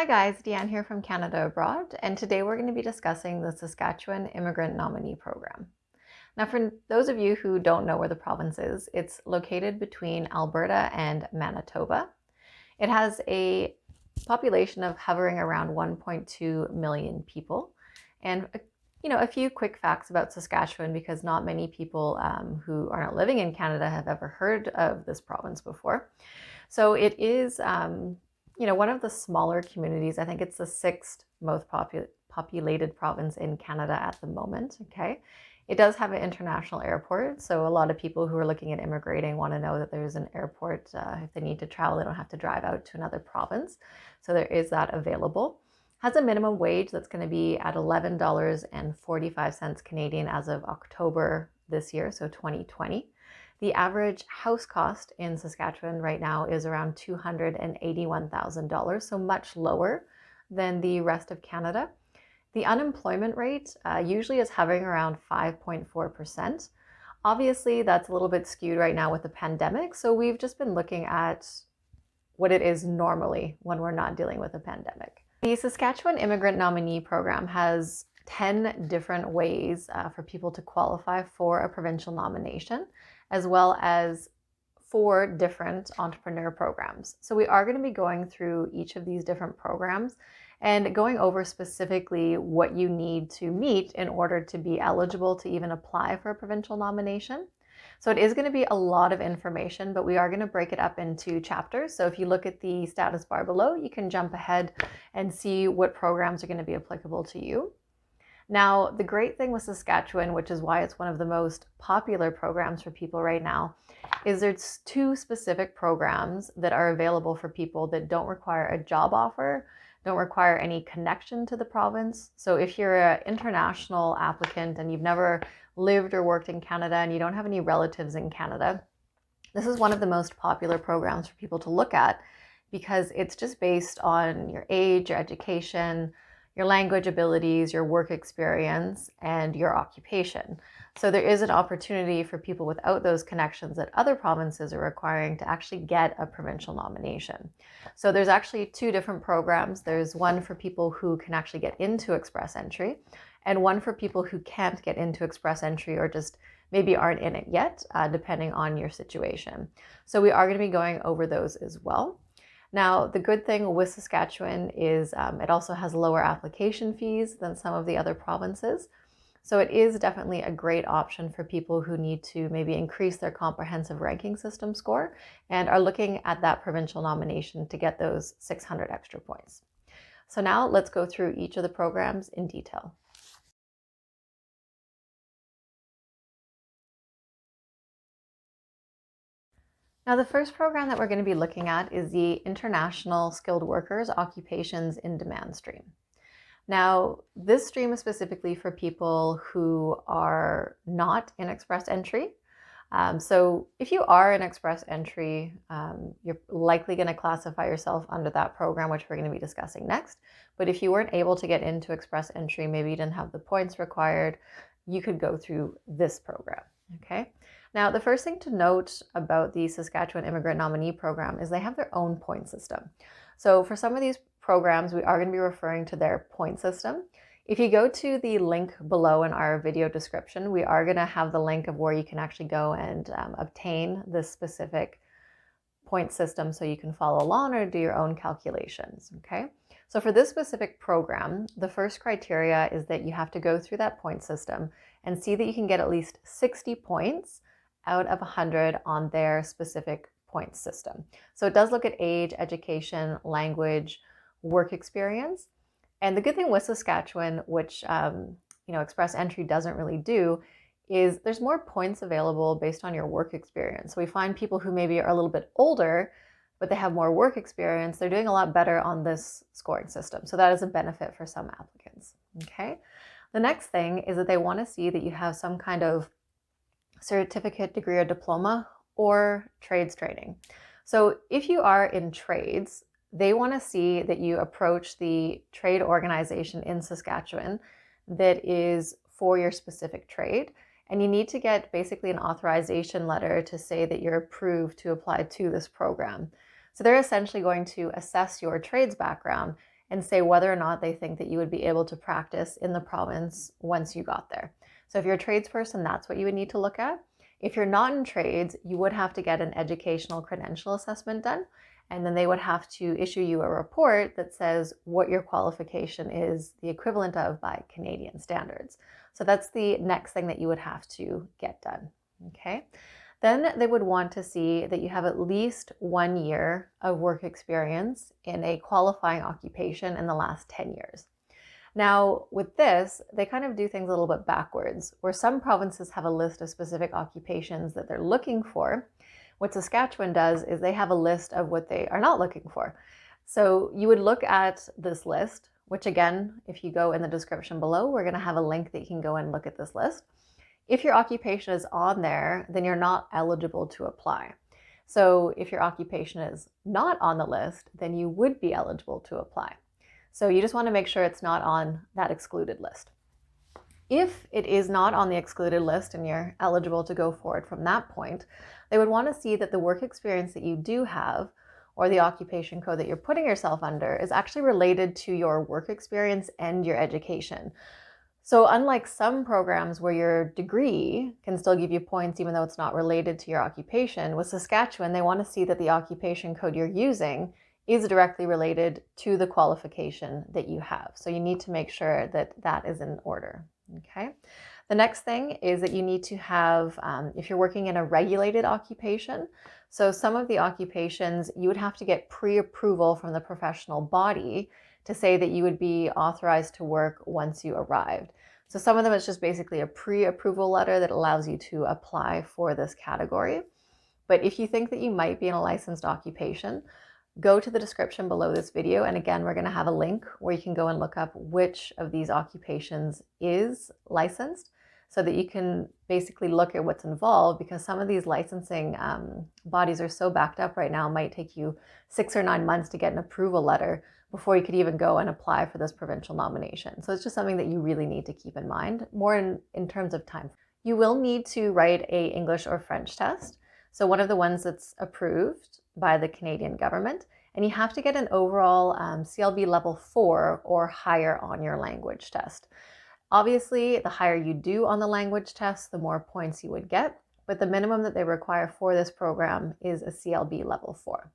Hi guys, Deanne here from Canada Abroad, and today we're going to be discussing the Saskatchewan Immigrant Nominee Program. Now, for those of you who don't know where the province is, it's located between Alberta and Manitoba. It has a population of hovering around 1.2 million people, and a few quick facts about Saskatchewan because not many people who are not living in Canada have ever heard of this province before. So it is one of the smaller communities. I think it's the sixth most populated province in Canada at the moment, okay? It does have an international airport, so a lot of people who are looking at immigrating want to know that there's an airport. If they need to travel, they don't have to drive out to another province. So there is that available. Has a minimum wage that's going to be at $11.45 Canadian as of October this year, so 2020. The average house cost in Saskatchewan right now is around $281,000, so much lower than the rest of Canada. The unemployment rate usually is hovering around 5.4%. Obviously, that's a little bit skewed right now with the pandemic, so we've just been looking at what it is normally when we're not dealing with a pandemic. The Saskatchewan Immigrant Nominee Program has 10 different ways for people to qualify for a provincial nomination, as well as 4 different entrepreneur programs. So we are going to be going through each of these different programs and going over specifically what you need to meet in order to be eligible to even apply for a provincial nomination. So it is going to be a lot of information, but we are going to break it up into chapters. So if you look at the status bar below, you can jump ahead and see what programs are going to be applicable to you. Now, the great thing with Saskatchewan, which is why it's one of the most popular programs for people right now, is there's 2 specific programs that are available for people that don't require a job offer, don't require any connection to the province. So if you're an international applicant and you've never lived or worked in Canada and you don't have any relatives in Canada, this is one of the most popular programs for people to look at because it's just based on your age, your education, your language abilities, your work experience, and your occupation. So there is an opportunity for people without those connections that other provinces are requiring to actually get a provincial nomination. So there's actually 2 different programs. There's one for people who can actually get into Express Entry, and one for people who can't get into Express Entry or just maybe aren't in it yet, depending on your situation. So we are going to be going over those as well. Now, the good thing with Saskatchewan is it also has lower application fees than some of the other provinces. So it is definitely a great option for people who need to maybe increase their comprehensive ranking system score and are looking at that provincial nomination to get those 600 extra points. So now let's go through each of the programs in detail. Now, the first program that we're going to be looking at is the International Skilled Workers Occupations in Demand stream. Now, this stream is specifically for people who are not in Express Entry. So if you are in Express Entry, you're likely going to classify yourself under that program, which we're going to be discussing next. But if you weren't able to get into Express Entry, maybe you didn't have the points required, you could go through this program, okay? Now, the first thing to note about the Saskatchewan Immigrant Nominee Program is they have their own point system. So for some of these programs, we are going to be referring to their point system. If you go to the link below in our video description, we are going to have the link of where you can actually go and obtain this specific point system so you can follow along or do your own calculations, okay? So for this specific program, the first criteria is that you have to go through that point system and see that you can get at least 60 points out of 100 on their specific point system. So it does look at age, education, language, work experience. And the good thing with Saskatchewan, which Express Entry doesn't really do, is there's more points available based on your work experience. So we find people who maybe are a little bit older, but they have more work experience, they're doing a lot better on this scoring system. So that is a benefit for some applicants, okay? The next thing is that they want to see that you have some kind of certificate, degree, or diploma, or trades training. So if you are in trades, they want to see that you approach the trade organization in Saskatchewan that is for your specific trade, and you need to get basically an authorization letter to say that you're approved to apply to this program. So they're essentially going to assess your trades background and say whether or not they think that you would be able to practice in the province once you got there. So if you're a tradesperson, that's what you would need to look at. If you're not in trades, you would have to get an educational credential assessment done, and then they would have to issue you a report that says what your qualification is the equivalent of by Canadian standards. So that's the next thing that you would have to get done, okay? Then they would want to see that you have at least 1 year of work experience in a qualifying occupation in the last 10 years. Now, with this, they kind of do things a little bit backwards, where some provinces have a list of specific occupations that they're looking for. What Saskatchewan does is they have a list of what they are not looking for. So you would look at this list, which again, if you go in the description below, we're going to have a link that you can go and look at this list. If your occupation is on there, then you're not eligible to apply. So if your occupation is not on the list, then you would be eligible to apply. So you just want to make sure it's not on that excluded list. If it is not on the excluded list and you're eligible to go forward from that point, they would want to see that the work experience that you do have, or the occupation code that you're putting yourself under, is actually related to your work experience and your education. So unlike some programs where your degree can still give you points even though it's not related to your occupation, with Saskatchewan, they want to see that the occupation code you're using is directly related to the qualification that you have. So you need to make sure that that is in order, okay? The next thing is that you need to have, if you're working in a regulated occupation, so some of the occupations you would have to get pre-approval from the professional body to say that you would be authorized to work once you arrived. So some of them is just basically a pre-approval letter that allows you to apply for this category. But if you think that you might be in a licensed occupation, go to the description below this video. And again, we're going to have a link where you can go and look up which of these occupations is licensed so that you can basically look at what's involved, because some of these licensing bodies are so backed up right now, it might take you 6 or 9 months to get an approval letter before you could even go and apply for this provincial nomination. So it's just something that you really need to keep in mind, more in terms of time. You will need to write a English or French test. So one of the ones that's approved by the Canadian government, and you have to get an overall CLB level 4 or higher on your language test. Obviously, the higher you do on the language test, the more points you would get, but the minimum that they require for this program is a CLB level 4.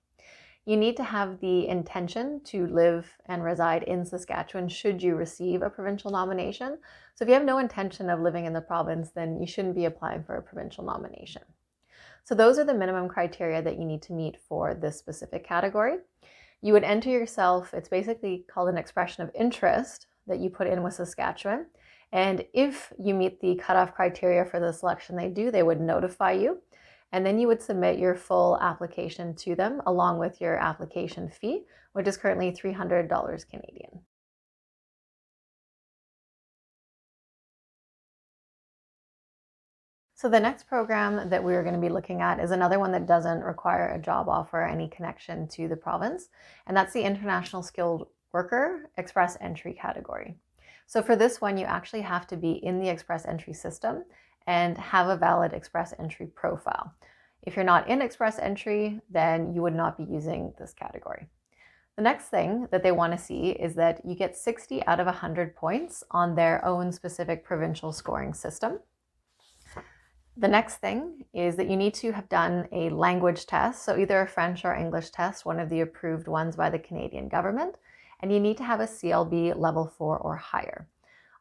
You need to have the intention to live and reside in Saskatchewan should you receive a provincial nomination. So if you have no intention of living in the province, then you shouldn't be applying for a provincial nomination. So those are the minimum criteria that you need to meet for this specific category. You would enter yourself, it's basically called an expression of interest that you put in with Saskatchewan. And if you meet the cutoff criteria for the selection they would notify you. And then you would submit your full application to them along with your application fee, which is currently $300 Canadian. So the next program that we're going to be looking at is another one that doesn't require a job offer or any connection to the province, and that's the International Skilled Worker Express Entry category. So for this one, you actually have to be in the Express Entry system and have a valid Express Entry profile. If you're not in Express Entry, then you would not be using this category. The next thing that they want to see is that you get 60 out of 100 points on their own specific provincial scoring system. The next thing is that you need to have done a language test, so either a French or English test, one of the approved ones by the Canadian government, and you need to have a CLB level 4 or higher.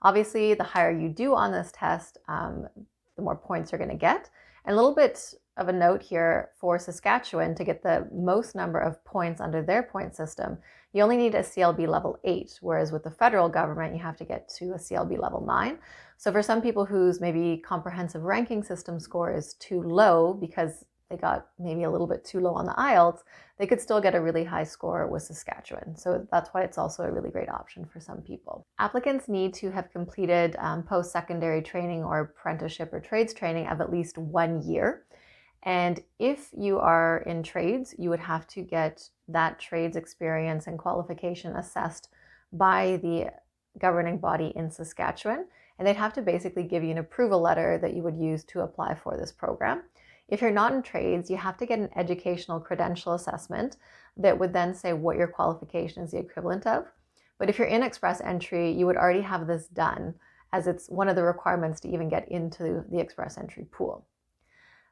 Obviously, the higher you do on this test, the more points you're going to get. And a little bit of a note here for Saskatchewan, to get the most number of points under their point system, you only need a CLB level 8, whereas with the federal government, you have to get to a CLB level 9. So for some people whose maybe comprehensive ranking system score is too low because they got maybe a little bit too low on the IELTS, they could still get a really high score with Saskatchewan. So that's why it's also a really great option for some people. Applicants need to have completed post-secondary training or apprenticeship or trades training of at least 1 year. And if you are in trades, you would have to get that trades experience and qualification assessed by the governing body in Saskatchewan. And they'd have to basically give you an approval letter that you would use to apply for this program. If you're not in trades, you have to get an educational credential assessment that would then say what your qualification is the equivalent of. But if you're in Express Entry, you would already have this done, as it's one of the requirements to even get into the Express Entry pool.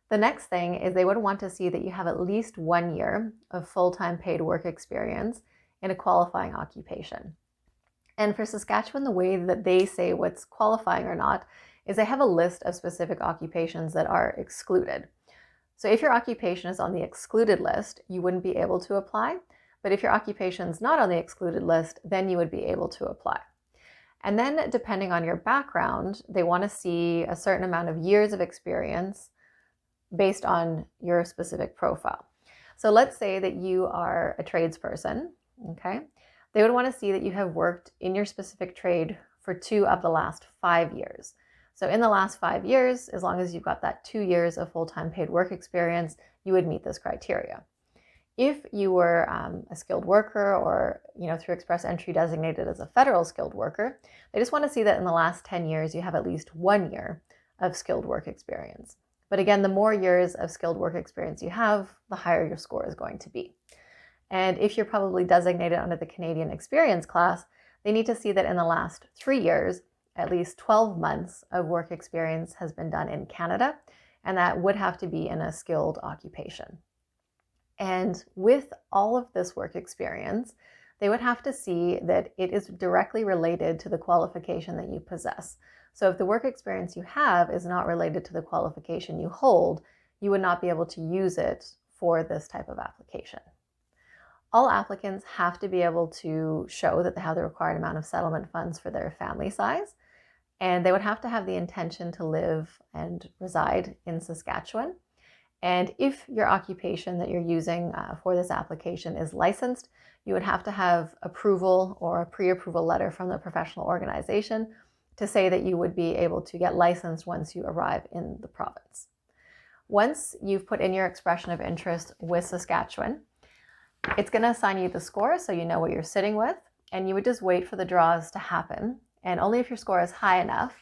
The next thing is they would want to see that you have at least 1 year of full-time paid work experience in a qualifying occupation. And for Saskatchewan, the way that they say what's qualifying or not is they have a list of specific occupations that are excluded. So if your occupation is on the excluded list, you wouldn't be able to apply. But if your occupation is not on the excluded list, then you would be able to apply. And then depending on your background, they want to see a certain amount of years of experience based on your specific profile. So let's say that you are a tradesperson, okay? They would want to see that you have worked in your specific trade for 2 of the last 5 years. So in the last 5 years, as long as you've got that 2 years of full-time paid work experience, you would meet this criteria. If you were a skilled worker or, through Express Entry designated as a federal skilled worker, they just want to see that in the last 10 years, you have at least 1 year of skilled work experience. But again, the more years of skilled work experience you have, the higher your score is going to be. And if you're probably designated under the Canadian Experience class, they need to see that in the last 3 years, at least 12 months of work experience has been done in Canada, and that would have to be in a skilled occupation. And with all of this work experience, they would have to see that it is directly related to the qualification that you possess. So if the work experience you have is not related to the qualification you hold, you would not be able to use it for this type of application. All applicants have to be able to show that they have the required amount of settlement funds for their family size, and they would have to have the intention to live and reside in Saskatchewan. And if your occupation that you're using for this application is licensed, you would have to have approval or a pre-approval letter from the professional organization to say that you would be able to get licensed once you arrive in the province. Once you've put in your expression of interest with Saskatchewan, it's going to assign you the score so you know what you're sitting with, and you would just wait for the draws to happen. And only if your score is high enough,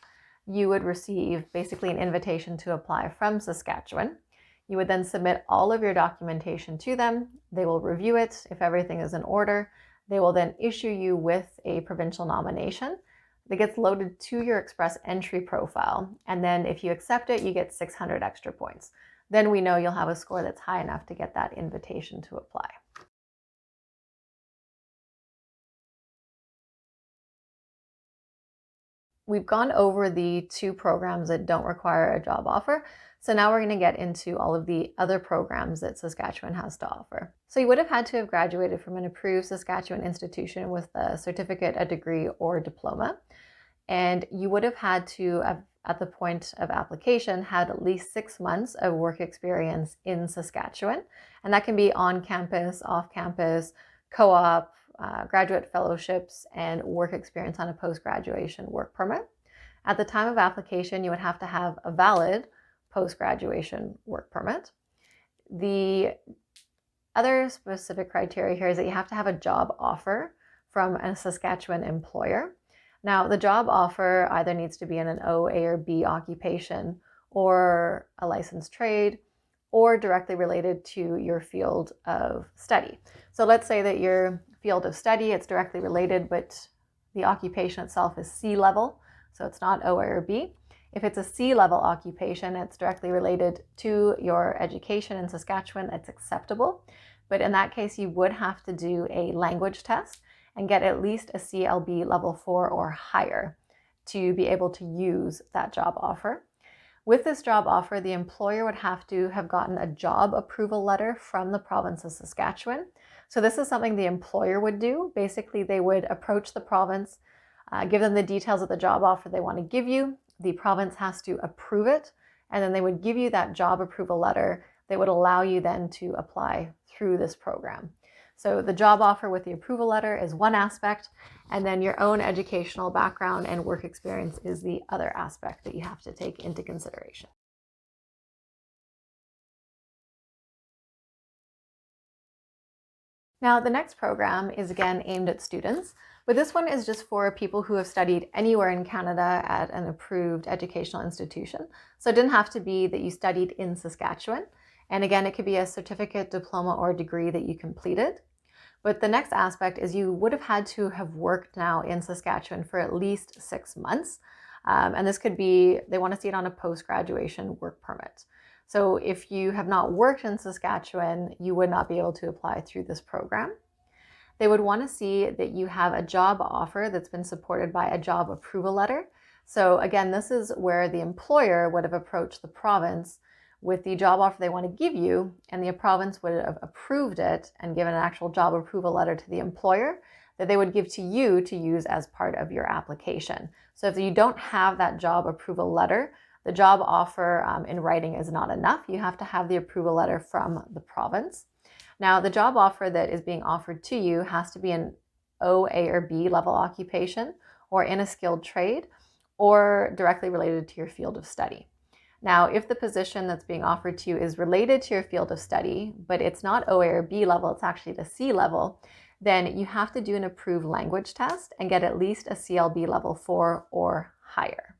you would receive basically an invitation to apply from Saskatchewan. You would then submit all of your documentation to them. They will review it. If everything is in order, they will then issue you with a provincial nomination that gets loaded to your Express Entry profile. And then if you accept it, you get 600 extra points. Then we know you'll have a score that's high enough to get that invitation to apply. We've gone over the 2 programs that don't require a job offer. So now we're going to get into all of the other programs that Saskatchewan has to offer. So you would have had to have graduated from an approved Saskatchewan institution with a certificate, a degree, or diploma. And you would have had to, at the point of application, had at least 6 months of work experience in Saskatchewan. And that can be on campus, off campus, co-op, graduate fellowships, and work experience on a post-graduation work permit. At the time of application, you would have to have a valid post-graduation work permit. The other specific criteria here is that you have to have a job offer from a Saskatchewan employer. Now, the job offer either needs to be in an O, A, or B occupation, or a licensed trade, or directly related to your field of study. So let's say that your field of study, it's directly related, but the occupation itself is C-level, so it's not O or B. If it's a C-level occupation, it's directly related to your education in Saskatchewan, it's acceptable. But in that case, you would have to do a language test and get at least a CLB level 4 or higher to be able to use that job offer. With this job offer, the employer would have to have gotten a job approval letter from the province of Saskatchewan. So this is something the employer would do. Basically, they would approach the province, give them the details of the job offer they want to give you. The province has to approve it, and then they would give you that job approval letter that would allow you then to apply through this program. So the job offer with the approval letter is one aspect, and then your own educational background and work experience is the other aspect that you have to take into consideration. Now, the next program is again aimed at students, but this one is just for people who have studied anywhere in Canada at an approved educational institution. So it didn't have to be that you studied in Saskatchewan. And again, it could be a certificate, diploma, or degree that you completed. But the next aspect is you would have had to have worked now in Saskatchewan for at least 6 months. And this could be, they want to see it on a post-graduation work permit. So if you have not worked in Saskatchewan, you would not be able to apply through this program. They would want to see that you have a job offer that's been supported by a job approval letter. So again, this is where the employer would have approached the province with the job offer they want to give you, and the province would have approved it and given an actual job approval letter to the employer that they would give to you to use as part of your application. So if you don't have that job approval letter, the job offer in writing is not enough. You have to have the approval letter from the province. Now, the job offer that is being offered to you has to be an O, A, or B level occupation, or in a skilled trade, or directly related to your field of study. Now, if the position that's being offered to you is related to your field of study, but it's not OA or B level, it's actually the C level, then you have to do an approved language test and get at least a CLB level 4 or higher.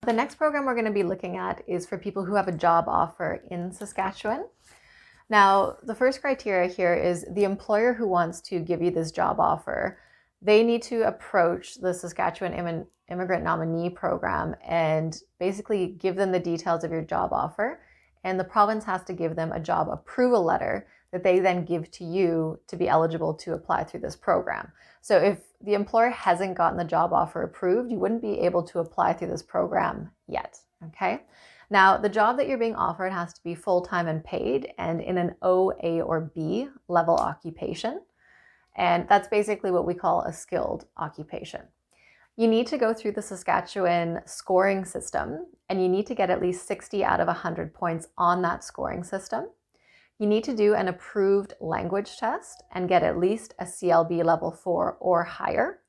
The next program we're going to be looking at is for people who have a job offer in Saskatchewan. Now, the first criteria here is the employer who wants to give you this job offer. They need to approach the Saskatchewan Immigrant Nominee Program and basically give them the details of your job offer. And the province has to give them a job approval letter that they then give to you to be eligible to apply through this program. So if the employer hasn't gotten the job offer approved, you wouldn't be able to apply through this program yet, okay? Now, the job that you're being offered has to be full-time and paid and in an O, A, or B level occupation. And that's basically what we call a skilled occupation. You need to go through the Saskatchewan scoring system, and you need to get at least 60 out of 100 points on that scoring system. You need to do an approved language test and get at least a CLB level 4 or higher.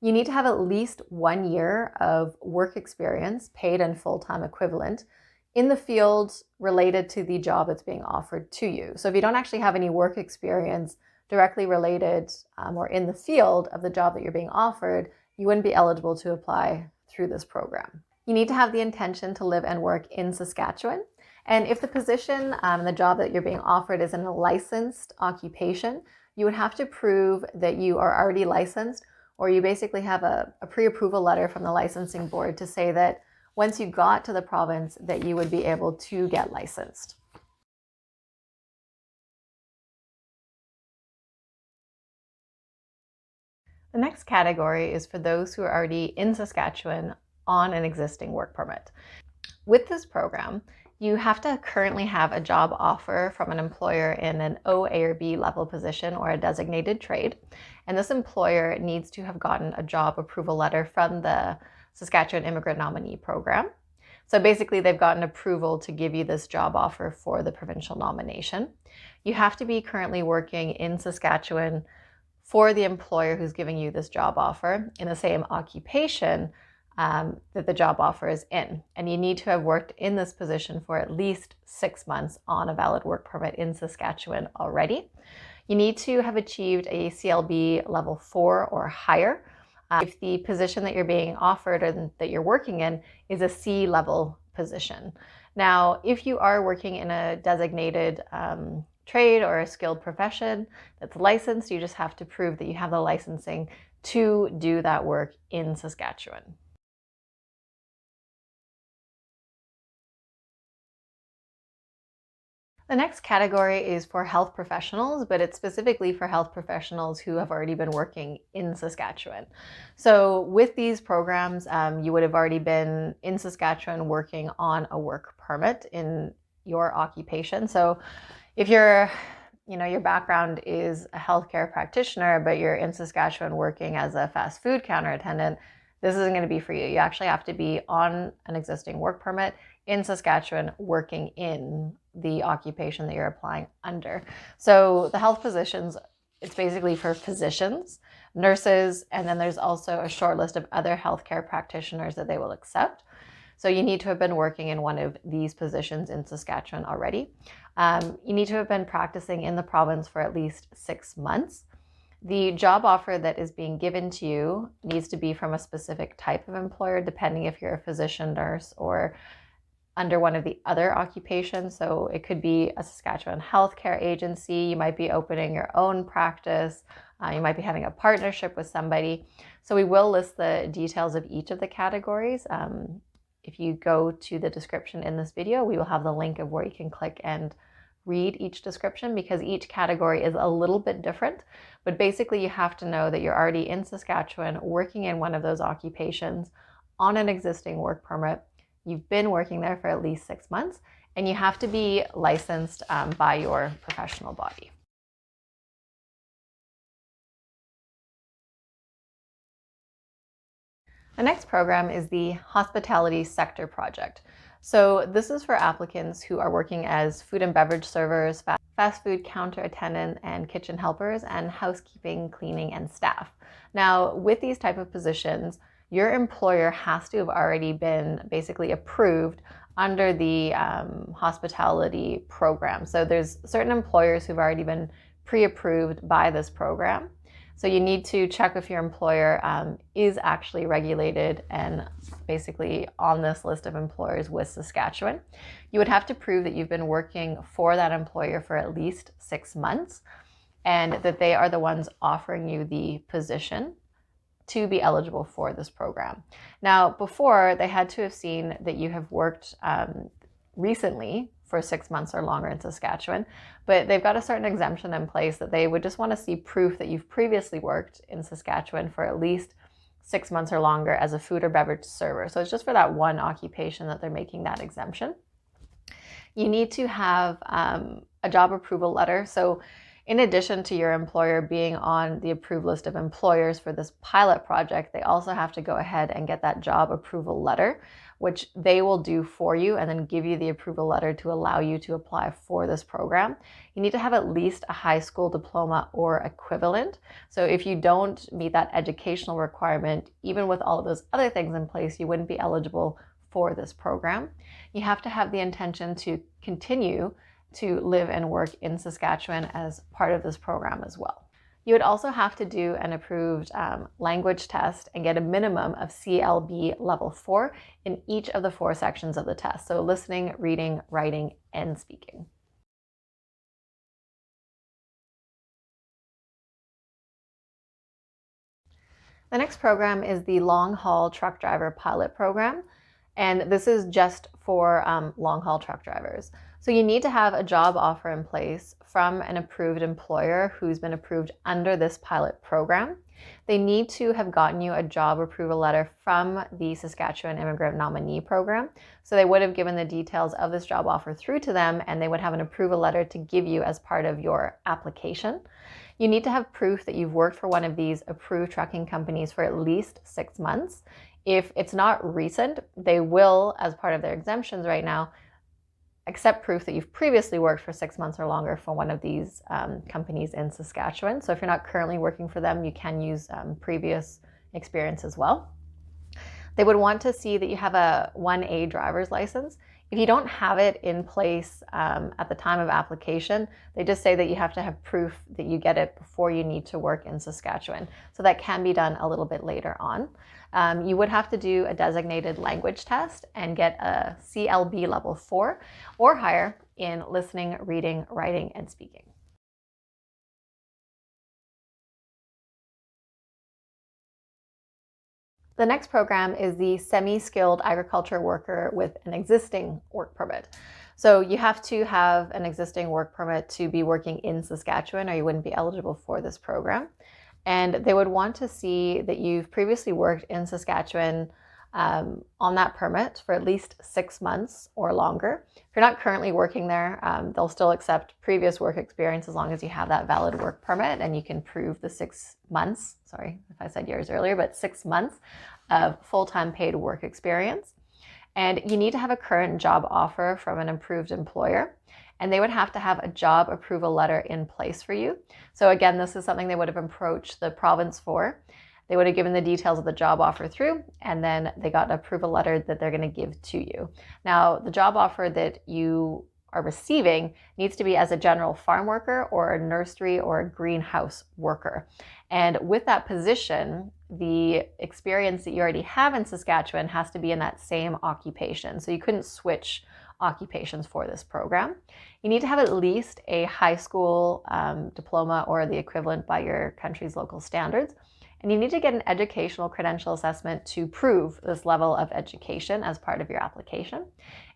You need to have at least 1 year of work experience, paid and full-time equivalent, in the field related to the job that's being offered to you. So if you don't actually have any work experience directly related or in the field of the job that you're being offered, you wouldn't be eligible to apply through this program. You need to have the intention to live and work in Saskatchewan. And if the position and the job that you're being offered is in a licensed occupation, you would have to prove that you are already licensed, or you basically have a pre-approval letter from the licensing board to say that once you got to the province that you would be able to get licensed. The next category is for those who are already in Saskatchewan on an existing work permit. With this program, you have to currently have a job offer from an employer in an O, A, or B level position or a designated trade. And this employer needs to have gotten a job approval letter from the Saskatchewan Immigrant Nominee Program. So basically, they've gotten approval to give you this job offer for the provincial nomination. You have to be currently working in Saskatchewan for the employer who's giving you this job offer in the same occupation that the job offer is in. And you need to have worked in this position for at least 6 months on a valid work permit in Saskatchewan already. You need to have achieved a CLB level 4 or higher if the position that you're being offered and that you're working in is a C level position. Now, if you are working in a designated trade or a skilled profession that's licensed, you just have to prove that you have the licensing to do that work in Saskatchewan. The next category is for health professionals, but it's specifically for health professionals who have already been working in Saskatchewan. So with these programs, you would have already been in Saskatchewan working on a work permit in your occupation. So if your background is a healthcare practitioner, but you're in Saskatchewan working as a fast food counter attendant, this isn't going to be for you. You actually have to be on an existing work permit in Saskatchewan working in the occupation that you're applying under. So the health positions, it's basically for physicians, nurses, and then there's also a short list of other healthcare practitioners that they will accept. So you need to have been working in one of these positions in Saskatchewan already. You need to have been practicing in the province for at least 6 months. The job offer that is being given to you needs to be from a specific type of employer, depending if you're a physician, nurse, or under one of the other occupations. So it could be a Saskatchewan healthcare agency. You might be opening your own practice. You might be having a partnership with somebody. So we will list the details of each of the categories. If you go to the description in this video, we will have the link of where you can click and read each description, because each category is a little bit different. But basically you have to know that you're already in Saskatchewan working in one of those occupations on an existing work permit. You've been working there for at least 6 months, and you have to be licensed by your professional body. The next program is the Hospitality Sector Project. So this is for applicants who are working as food and beverage servers, fast food counter attendant and kitchen helpers, and housekeeping, cleaning, and staff. Now, with these type of positions, your employer has to have already been basically approved under the hospitality program. So there's certain employers who've already been pre-approved by this program. So you need to check if your employer is actually regulated and basically on this list of employers with Saskatchewan. You would have to prove that you've been working for that employer for at least 6 months and that they are the ones offering you the position to be eligible for this program. Now, before, they had to have seen that you have worked recently for 6 months or longer in Saskatchewan, but they've got a certain exemption in place that they would just want to see proof that you've previously worked in Saskatchewan for at least 6 months or longer as a food or beverage server. So it's just for that one occupation that they're making that exemption. You need to have a job approval letter. So in addition to your employer being on the approved list of employers for this pilot project, they also have to go ahead and get that job approval letter, which they will do for you and then give you the approval letter to allow you to apply for this program. You need to have at least a high school diploma or equivalent. So if you don't meet that educational requirement, even with all of those other things in place, you wouldn't be eligible for this program. You have to have the intention to continue to live and work in Saskatchewan as part of this program as well. You would also have to do an approved language test and get a minimum of CLB level 4 in each of the 4 sections of the test. So listening, reading, writing, and speaking. The next program is the Long Haul Truck Driver Pilot Program. And this is just for long haul truck drivers. So you need to have a job offer in place from an approved employer who's been approved under this pilot program. They need to have gotten you a job approval letter from the Saskatchewan Immigrant Nominee Program. So they would have given the details of this job offer through to them, and they would have an approval letter to give you as part of your application. You need to have proof that you've worked for one of these approved trucking companies for at least 6 months. If it's not recent, they will, as part of their exemptions right now, accept proof that you've previously worked for 6 months or longer for one of these companies in Saskatchewan. So if you're not currently working for them, you can use previous experience as well. They would want to see that you have a 1A driver's license. If you don't have it in place at the time of application, they just say that you have to have proof that you get it before you need to work in Saskatchewan. So that can be done a little bit later on. You would have to do a designated language test and get a CLB level 4 or higher in listening, reading, writing, and speaking. The next program is the semi-skilled agriculture worker with an existing work permit. So you have to have an existing work permit to be working in Saskatchewan, or you wouldn't be eligible for this program. And they would want to see that you've previously worked in Saskatchewan on that permit for at least 6 months or longer. If you're not currently working there, they'll still accept previous work experience as long as you have that valid work permit and you can prove the 6 months, sorry if I said years earlier, but 6 months of full-time paid work experience. And you need to have a current job offer from an approved employer, and they would have to have a job approval letter in place for you. So again, this is something they would have approached the province for. They would have given the details of the job offer through, and then they got an approval letter that they're going to give to you. Now, the job offer that you are receiving needs to be as a general farm worker or a nursery or a greenhouse worker. And with that position, the experience that you already have in Saskatchewan has to be in that same occupation. So you couldn't switch occupations for this program. You need to have at least a high school diploma or the equivalent by your country's local standards. And you need to get an educational credential assessment to prove this level of education as part of your application.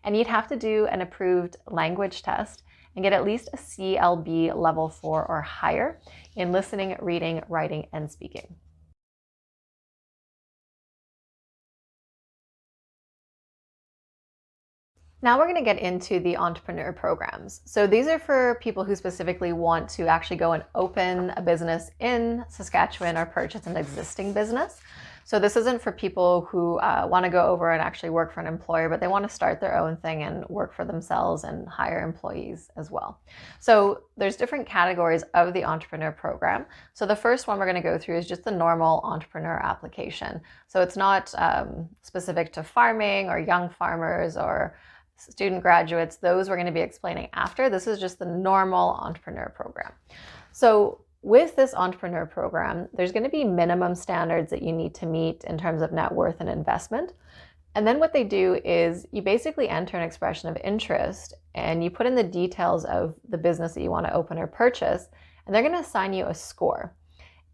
And you'd have to do an approved language test and get at least a CLB level 4 or higher in listening, reading, writing, and speaking. Now we're going to get into the entrepreneur programs. So these are for people who specifically want to actually go and open a business in Saskatchewan or purchase an existing business. So this isn't for people who want to go over and actually work for an employer, but they want to start their own thing and work for themselves and hire employees as well. So there's different categories of the entrepreneur program. So the first one we're going to go through is just the normal entrepreneur application. So it's not specific to farming or young farmers or student graduates. Those we're going to be explaining after. This is just the normal entrepreneur program. So with this entrepreneur program, there's going to be minimum standards that you need to meet in terms of net worth and investment. And then what they do is you basically enter an expression of interest and you put in the details of the business that you want to open or purchase, and they're going to assign you a score.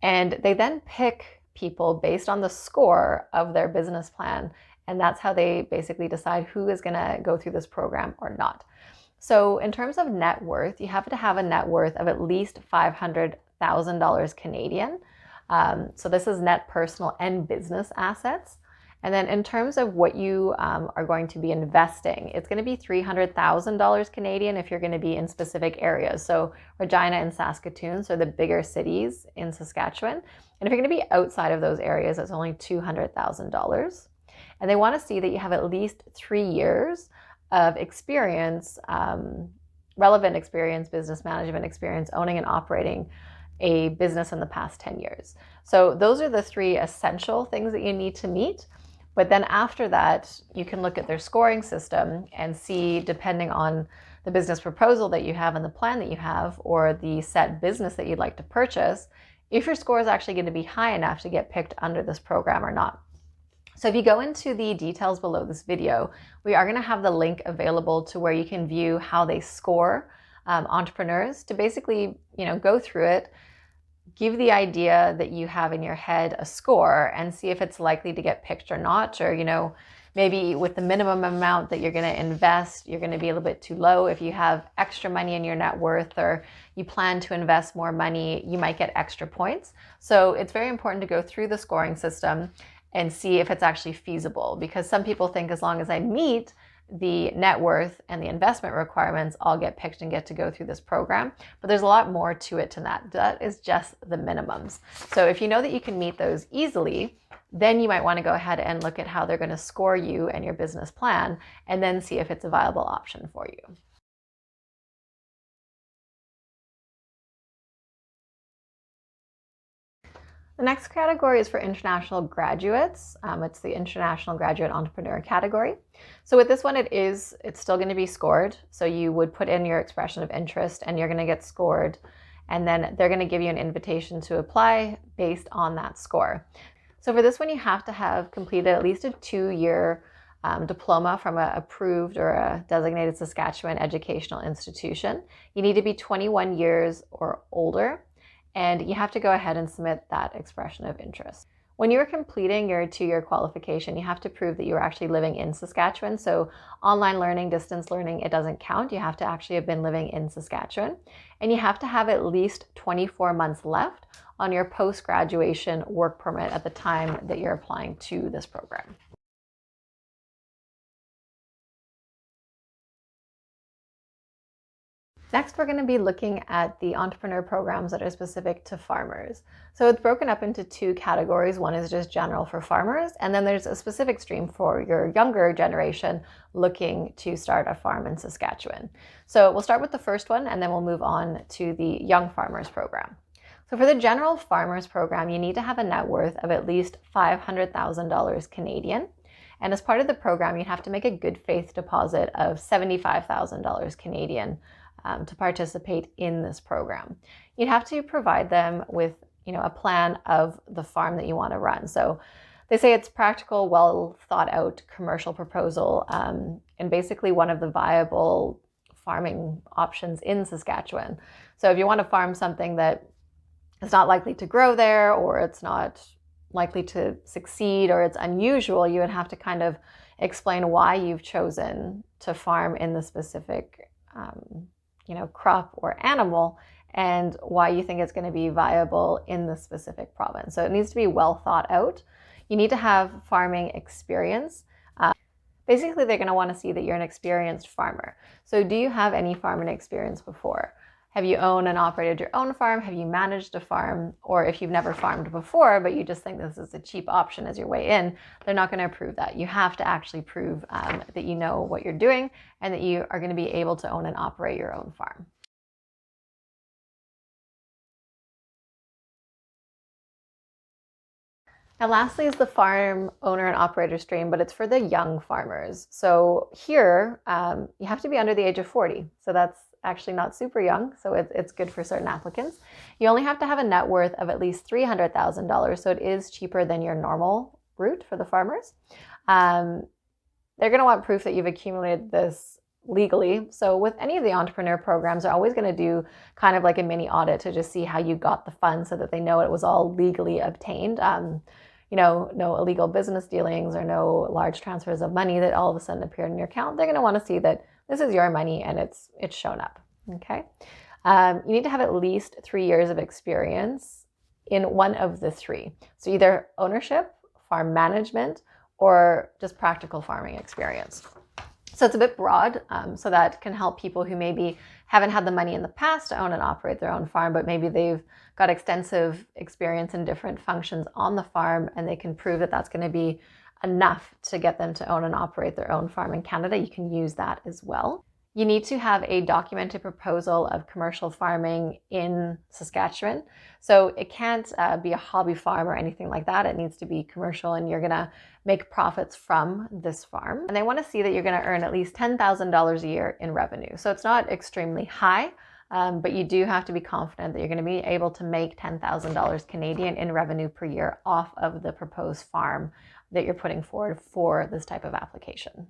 And they then pick people based on the score of their business plan. And that's how they basically decide who is going to go through this program or not. So in terms of net worth, you have to have a net worth of at least $500,000 Canadian. So this is net personal and business assets. And then in terms of what you are going to be investing, it's going to be $300,000 Canadian if you're going to be in specific areas. So Regina and Saskatoon, so the bigger cities in Saskatchewan. And if you're going to be outside of those areas, it's only $200,000. And they want to see that you have at least 3 years of experience, relevant experience, business management experience, owning and operating a business in the past 10 years. So those are the 3 essential things that you need to meet. But then after that, you can look at their scoring system and see, depending on the business proposal that you have and the plan that you have, or the set business that you'd like to purchase, if your score is actually going to be high enough to get picked under this program or not. So if you go into the details below this video, we are going to have the link available to where you can view how they score entrepreneurs to basically, go through it, give the idea that you have in your head a score and see if it's likely to get picked or not, or, maybe with the minimum amount that you're going to invest, you're going to be a little bit too low. If you have extra money in your net worth or you plan to invest more money, you might get extra points. So it's very important to go through the scoring system and see if it's actually feasible, because some people think as long as I meet the net worth and the investment requirements, I'll get picked and get to go through this program. But there's a lot more to it than that. That is just the minimums. So if you know that you can meet those easily, then you might want to go ahead and look at how they're going to score you and your business plan, and then see if it's a viable option for you. The next category is for international graduates. It's the International Graduate Entrepreneur category. So with this one, it's still going to be scored. So you would put in your expression of interest and you're going to get scored. And then they're going to give you an invitation to apply based on that score. So for this one, you have to have completed at least a 2-year diploma from an approved or a designated Saskatchewan educational institution. You need to be 21 years or older. And you have to go ahead and submit that expression of interest. When you're completing your 2-year qualification, you have to prove that you're actually living in Saskatchewan. So online learning, distance learning, it doesn't count. You have to actually have been living in Saskatchewan. And you have to have at least 24 months left on your post-graduation work permit at the time that you're applying to this program. Next, we're going to be looking at the entrepreneur programs that are specific to farmers. So it's broken up into 2 categories. One is just general for farmers, and then there's a specific stream for your younger generation looking to start a farm in Saskatchewan. So we'll start with the first one, and then we'll move on to the young farmers program. So for the general farmers program, you need to have a net worth of at least $500,000 Canadian. And as part of the program, you have to make a good faith deposit of $75,000 Canadian to participate in this program. You'd have to provide them with a plan of the farm that you want to run. So they say it's practical, well thought out commercial proposal, and basically one of the viable farming options in Saskatchewan. So if you want to farm something that is not likely to grow there, or it's not likely to succeed, or it's unusual, you would have to kind of explain why you've chosen to farm in the specific crop or animal, and why you think it's going to be viable in the specific province. So it needs to be well thought out. You need to have farming experience. Basically, they're going to want to see that you're an experienced farmer. So do you have any farming experience before? Have you owned and operated your own farm? Have you managed a farm? Or if you've never farmed before, but you just think this is a cheap option as your way in, they're not going to approve that. You have to actually prove that you know what you're doing and that you are going to be able to own and operate your own farm. Now, lastly is the farm owner and operator stream, but it's for the young farmers. So here, you have to be under the age of 40. So that's actually not super young, so it's good for certain applicants. You only have to have a net worth of at least $300,000, so it is cheaper than your normal route for the farmers. They're going to want proof that you've accumulated this legally. So with any of the entrepreneur programs, they're always going to do kind of like a mini audit to just see how you got the funds so that they know it was all legally obtained. No illegal business dealings or no large transfers of money that all of a sudden appeared in your account. They're going to want to see that this is your money and it's shown up. Okay. You need to have at least 3 years of experience in one of the three. So either ownership, farm management, or just practical farming experience. So it's a bit broad, so that can help people who maybe haven't had the money in the past to own and operate their own farm, but maybe they've got extensive experience in different functions on the farm, and they can prove that that's going to be enough to get them to own and operate their own farm in Canada. You can use that as well. You need to have a documented proposal of commercial farming in Saskatchewan. So it can't be a hobby farm or anything like that. It needs to be commercial, and you're going to make profits from this farm. And they want to see that you're going to earn at least $10,000 a year in revenue. So it's not extremely high, but you do have to be confident that you're going to be able to make $10,000 Canadian in revenue per year off of the proposed farm that you're putting forward for this type of application.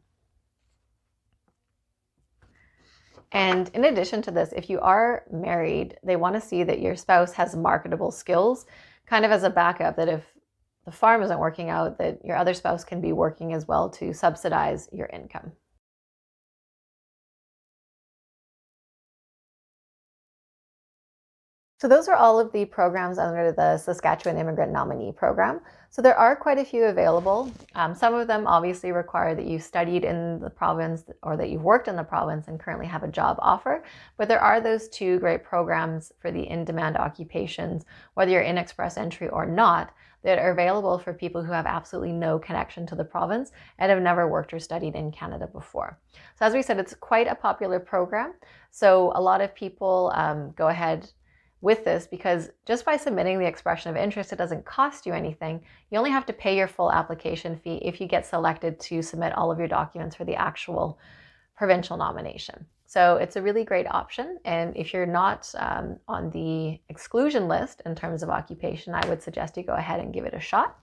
And in addition to this, if you are married, they want to see that your spouse has marketable skills, kind of as a backup, that if the farm isn't working out, that your other spouse can be working as well to subsidize your income. So those are all of the programs under the Saskatchewan Immigrant Nominee Program. So there are quite a few available. Some of them obviously require that you've studied in the province or that you've worked in the province and currently have a job offer. But there are those two great programs for the in-demand occupations, whether you're in Express Entry or not, that are available for people who have absolutely no connection to the province and have never worked or studied in Canada before. So as we said, it's quite a popular program. So a lot of people go ahead with this because just by submitting the expression of interest, it doesn't cost you anything. You only have to pay your full application fee if you get selected to submit all of your documents for the actual provincial nomination. So it's a really great option. And if you're not on the exclusion list in terms of occupation, I would suggest you go ahead and give it a shot.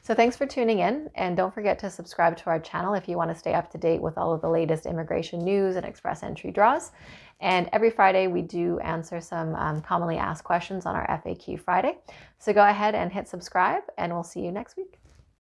So thanks for tuning in, and don't forget to subscribe to our channel if you want to stay up to date with all of the latest immigration news and express entry draws. And every Friday we do answer some commonly asked questions on our FAQ Friday. So go ahead and hit subscribe, and we'll see you next week.